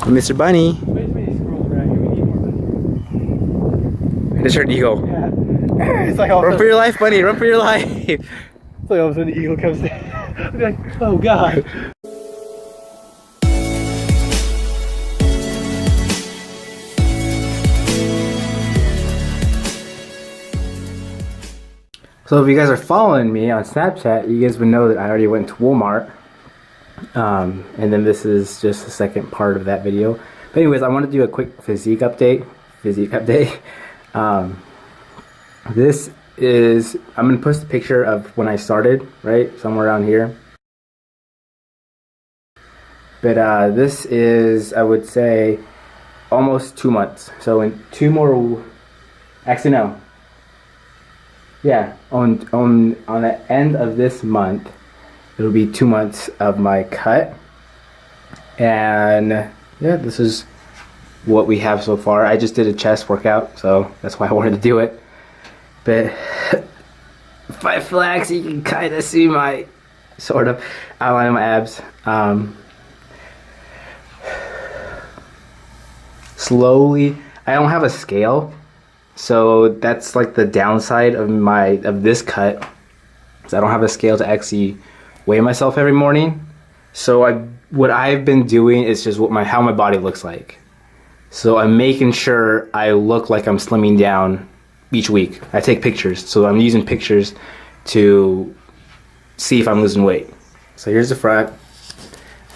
Mr. Bunny. I just heard eagle. Yeah. It's like run for your life, Bunny. Run for your life. It's like all of a sudden the eagle comes in. I'll be like, oh god. So if you guys are following me on Snapchat, you guys would know that I already went to Walmart. And then this is just the second part of that video. But anyways, I want to do a quick physique update. This is, I'm going to post a picture of when I started, right? Somewhere around here. But this is, I would say, almost 2 months. So in 2 more, actually no. Yeah, on the end of this month, it'll be 2 months of my cut. And yeah, this is what we have so far. I just did a chest workout, so that's why I wanted to do it. But if I flex, you can kind of see my sort of outline of my abs. Slowly, I don't have a scale. So that's like the downside of this cut. So I don't have a scale to actually weigh myself every morning. So what I've been doing is just how my body looks like. So I'm making sure I look like I'm slimming down each week. I take pictures. So I'm using pictures to see if I'm losing weight. So here's the front.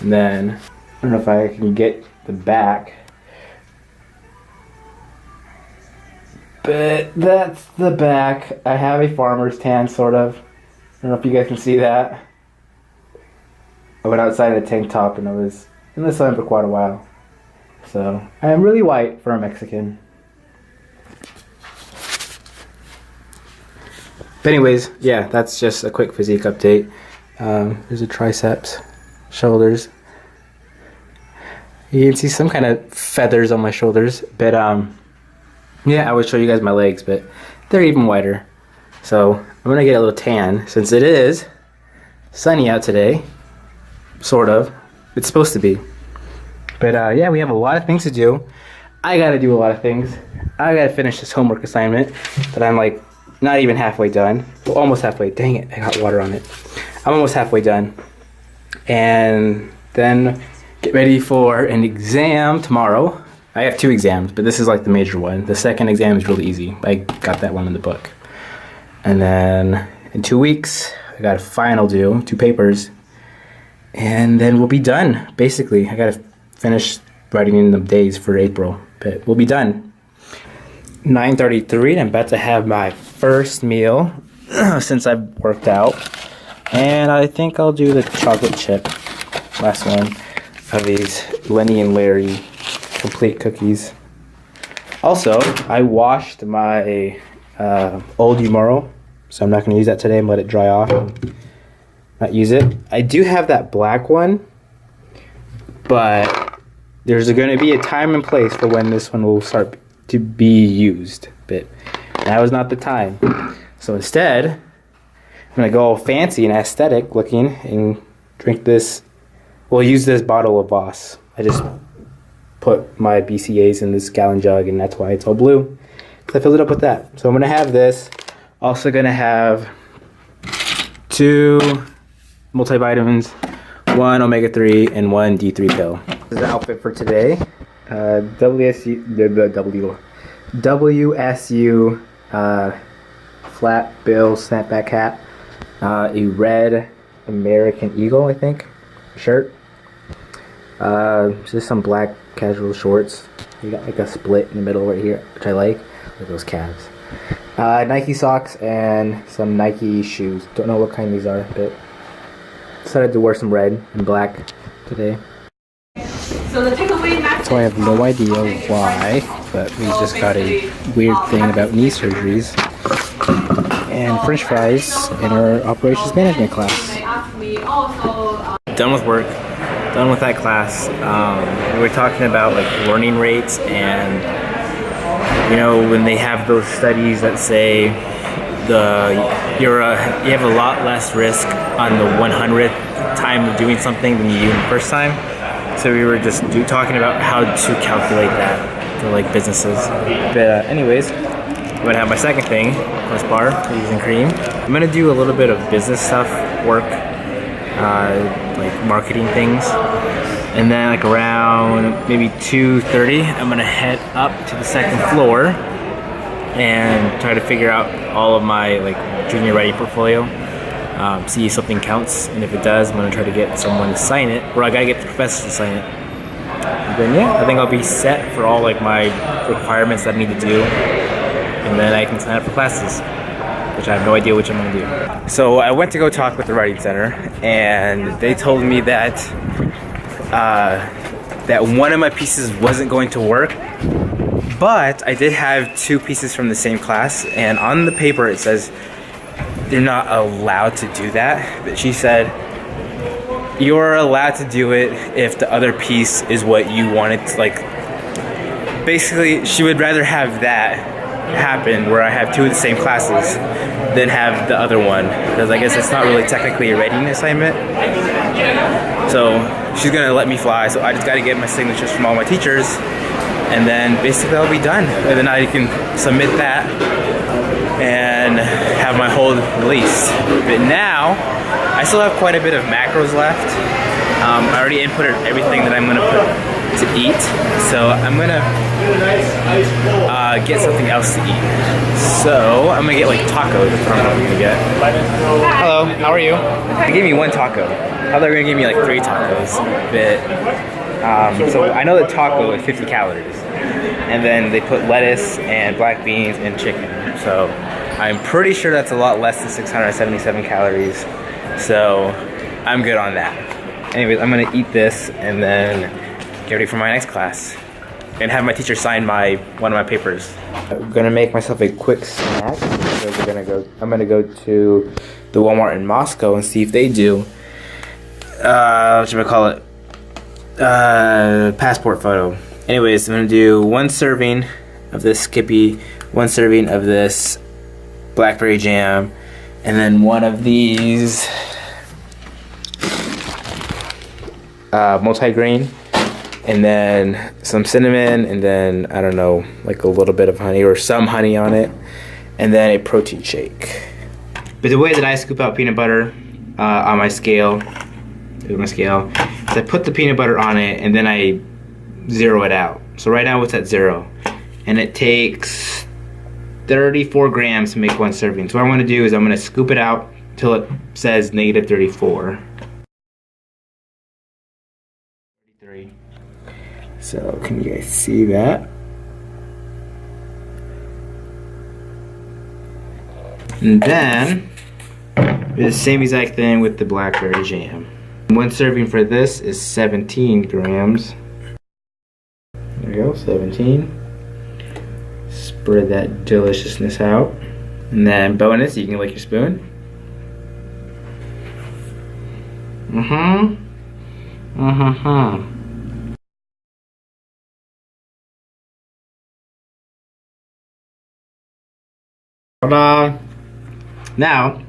And then I don't know if I can get the back. But that's the back. I have a farmer's tan, sort of. I don't know if you guys can see that. I went outside in a tank top and I was in the sun for quite a while. So, I am really white for a Mexican. But anyways, yeah, that's just a quick physique update. There's the triceps, shoulders. You can see some kind of feathers on my shoulders, but yeah, I would show you guys my legs, but they're even whiter. So I'm gonna get a little tan since it is sunny out today. Sort of. It's supposed to be. But yeah, we have a lot of things to do. I gotta do a lot of things. I gotta finish this homework assignment that I'm like not even halfway done. Well, almost halfway. Dang it, I got water on it. I'm almost halfway done. And then get ready for an exam tomorrow. I have 2 exams, but this is like the major one. The second exam is really easy. I got that one in the book. And then in 2 weeks, I got a final due, 2 papers. And then we'll be done, basically. I gotta finish writing in the days for April, but we'll be done. 9:33, I'm about to have my first meal since I've worked out. And I think I'll do the chocolate chip, last one, of these Lenny and Larry complete cookies. Also, I washed my old Umoro, so I'm not going to use that today and let it dry off and not use it. I do have that black one, but there's going to be a time and place for when this one will start to be used, but now is not the time. So instead, I'm going to go all fancy and aesthetic looking and drink this, well, use this bottle of Voss. I just put my BCAAs in this gallon jug, and that's why it's all blue, because I filled it up with that. So I'm gonna have this. Also gonna have 2 multivitamins, 1 omega-3 and 1 D3 pill. This is the outfit for today. WSU flat bill snapback hat, a red American Eagle, I think, shirt. Just some black casual shorts. You got like a split in the middle right here, which I like. Look at those calves. Nike socks and some Nike shoes. Don't know what kind these are, but decided to wear some red and black today. So I have no idea why, but we just got a weird thing about knee surgeries and French fries in our operations management class. Done with work. Done with that class. We were talking about like learning rates, and you know, when they have those studies that say you have a lot less risk on the 100th time of doing something than you do the first time. So we were just talking about how to calculate that for like businesses. But anyways, I'm gonna have my second thing, this bar, using cream. I'm gonna do a little bit of business stuff, work, like marketing things. And then like around maybe 2:30, I'm gonna head up to the second floor and try to figure out all of my like junior writing portfolio. See if something counts, and if it does, I'm gonna try to get someone to sign it, or I gotta get the professor to sign it. And then yeah, I think I'll be set for all like my requirements that I need to do, and then I can sign up for classes, which I have no idea which I'm gonna do. So I went to go talk with the writing center, and they told me that that one of my pieces wasn't going to work, but I did have 2 pieces from the same class, and on the paper it says they're not allowed to do that. But she said you're allowed to do it if the other piece is what you wanted to, like, basically she would rather have that happen where I have 2 of the same classes than have the other one, because I guess it's not really technically a writing assignment. So she's gonna let me fly, so I just gotta get my signatures from all my teachers, and then basically I'll be done. And then I can submit that and have my whole released. But now, I still have quite a bit of macros left. I already inputted everything that I'm gonna put to eat, so I'm gonna get something else to eat. So I'm gonna get like tacos. That's what I'm gonna get. Hello, how are you? They gave me 1 taco. I thought they were gonna give me like 3 tacos, but so I know that taco is 50 calories, and then they put lettuce and black beans and chicken. So I'm pretty sure that's a lot less than 677 calories. So I'm good on that. Anyways, I'm gonna eat this and then get ready for my next class and have my teacher sign one of my papers. I'm gonna make myself a quick snack. So I'm gonna go to the Walmart in Moscow and see if they do what should I call it? Passport photo. Anyways, I'm gonna do 1 serving of this Skippy, 1 serving of this blackberry jam, and then 1 of these multi-grain, and then some cinnamon, and then I don't know, like a little bit of honey or some honey on it, and then a protein shake. But the way that I scoop out peanut butter on my scale, is I put the peanut butter on it and then I zero it out. So right now it's at 0, and it takes 34 grams to make 1 serving. So what I'm gonna do is I'm gonna scoop it out till it says -34. 33. So can you guys see that? And then do the same exact thing with the blackberry jam. 1 serving for this is 17 grams. There you go, 17. Spread that deliciousness out. And then bonus, you can lick your spoon. Ta-da! Now,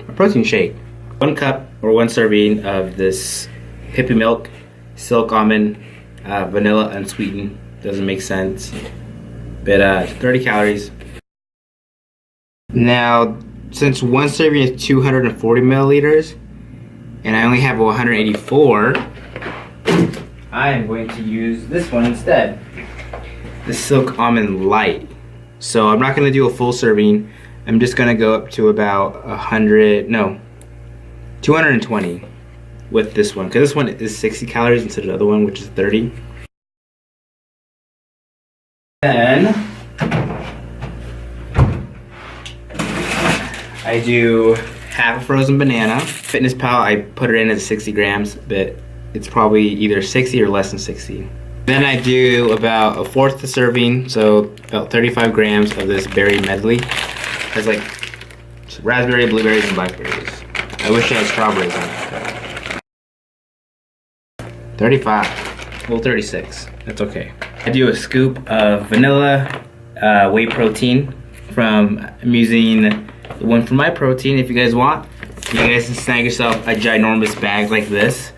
a protein shake. 1 cup or 1 serving of this hippie milk, silk almond, vanilla unsweetened. Doesn't make sense. But 30 calories. Now, since 1 serving is 240 milliliters, and I only have 184, I am going to use this one instead. The Silk Almond Light. So I'm not going to do a full serving. I'm just going to go up to about 220 with this one. Because this one is 60 calories instead of the other one, which is 30. Then I do half a frozen banana. Fitness Pal, I put it in as 60 grams, but it's probably either 60 or less than 60. Then I do about 1/4 the serving, so about 35 grams of this berry medley. It's like raspberry, blueberries, and blackberries. I wish I had strawberries on it. 35, well 36, that's okay. I do a scoop of vanilla whey protein I'm using the one from MyProtein. If you guys want, you guys can snag yourself a ginormous bag like this.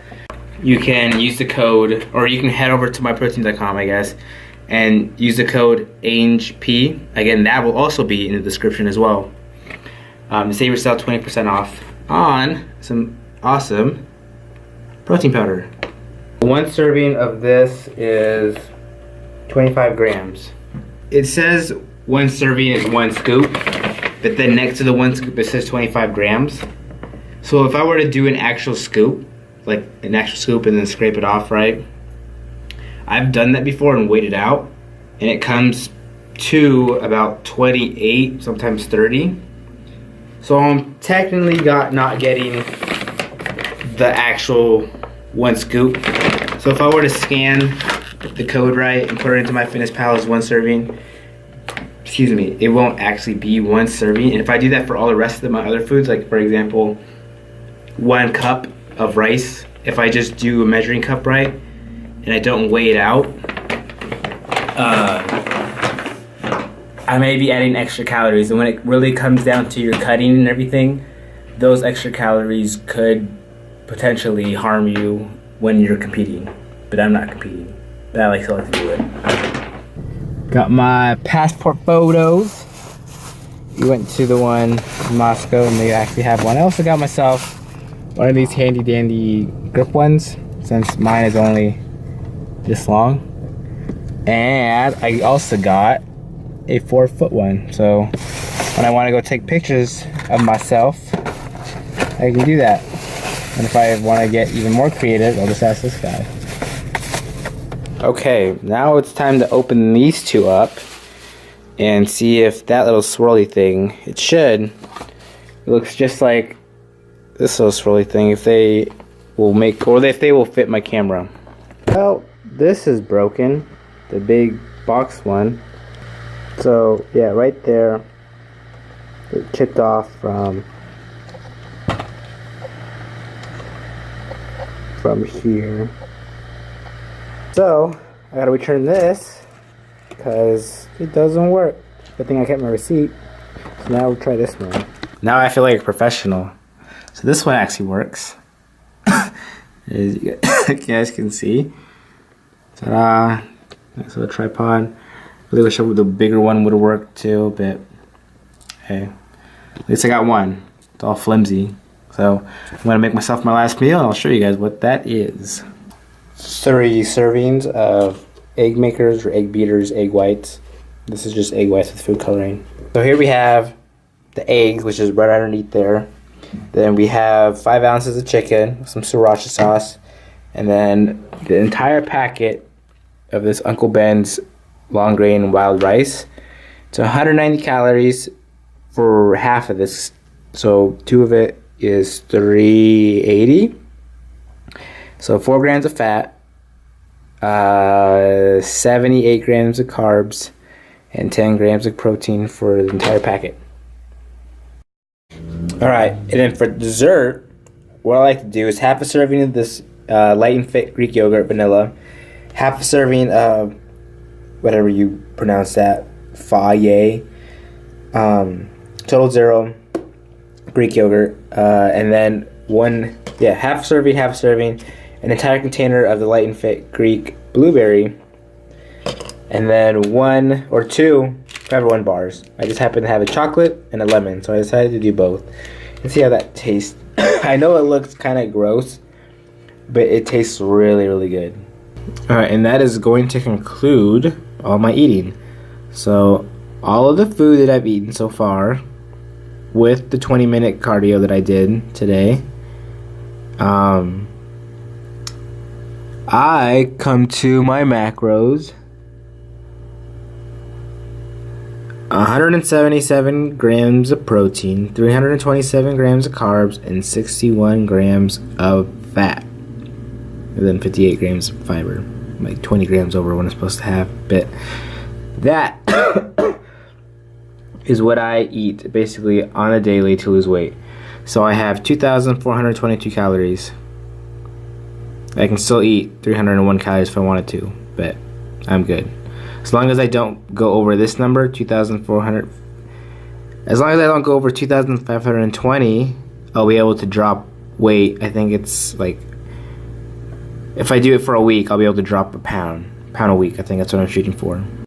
you can use the code, or you can head over to myprotein.com, I guess, and use the code ANGEP. Again, that will also be in the description as well. To save yourself 20% off on some awesome protein powder. One serving of this is 25 grams. It says one serving is one scoop, but then next to the one scoop it says 25 grams. So if I were to do an actual scoop, like an actual scoop and then scrape it off, right? I've done that before and weighed it out, and it comes to about 28, sometimes 30. So I'm technically not getting the actual one scoop. So if I were to scan the code right and put it into MyFitnessPal as one serving, excuse me, it won't actually be one serving. And if I do that for all the rest of my other foods, like for example, 1 cup of rice, if I just do a measuring cup right and I don't weigh it out, I may be adding extra calories, and when it really comes down to your cutting and everything, those extra calories could potentially harm you when you're competing. But I'm not competing, but I like to do it. Got my passport photos. We went to the one in Moscow and they actually have one. I also got myself one of these handy dandy grip ones, since mine is only this long. And I also got a 4-foot one, so when I want to go take pictures of myself, I can do that. And if I want to get even more creative, I'll just ask this guy. Okay, now it's time to open these two up and see if that little swirly thing, it looks just like this little swirly thing, if they will make, or if they will fit my camera. Well, this is broken, the big box one. So yeah, right there, it chipped off from here. So I gotta return this because it doesn't work. Good thing I kept my receipt. So now we'll try this one. Now I feel like a professional. So this one actually works. As you guys can see. Ta-da! Nice little tripod. Really wish the bigger one would have worked too, but hey, at least I got one. It's all flimsy. So I'm gonna make myself my last meal and I'll show you guys what that is. 3 servings of egg makers or egg beaters, egg whites. This is just egg whites with food coloring. So here we have the eggs, which is right underneath there. Then we have 5 ounces of chicken, some sriracha sauce, and then the entire packet of this Uncle Ben's long grain wild rice. It's 190 calories for half of this, so 2 of it is 380. So 4 grams of fat, 78 grams of carbs, and 10 grams of protein for the entire packet. Alright, and then for dessert, what I like to do is half a serving of this light and fit Greek yogurt vanilla, half a serving of whatever you pronounce that, Faye, Total Zero Greek yogurt, and then half serving, an entire container of the light and fit Greek blueberry, and then 1 or 2 Forever One bars. I just happen to have a chocolate and a lemon, so I decided to do both and see how that tastes. I know it looks kind of gross, but it tastes really, really good. Alright, and that is going to conclude all my eating. So all of the food that I've eaten so far, with the 20-minute cardio that I did today, I come to my macros 177 grams of protein, 327 grams of carbs, and 61 grams of fat, and then 58 grams of fiber, like 20 grams over what I'm supposed to have. But that is what I eat basically on a daily to lose weight. So I have 2,422 calories. I can still eat 301 calories if I wanted to, but I'm good. As long as I don't go over this number, 2,400. As long as I don't go over 2,520, I'll be able to drop weight. I think it's like if I do it for a week, I'll be able to drop a pound a week. I think that's what I'm shooting for.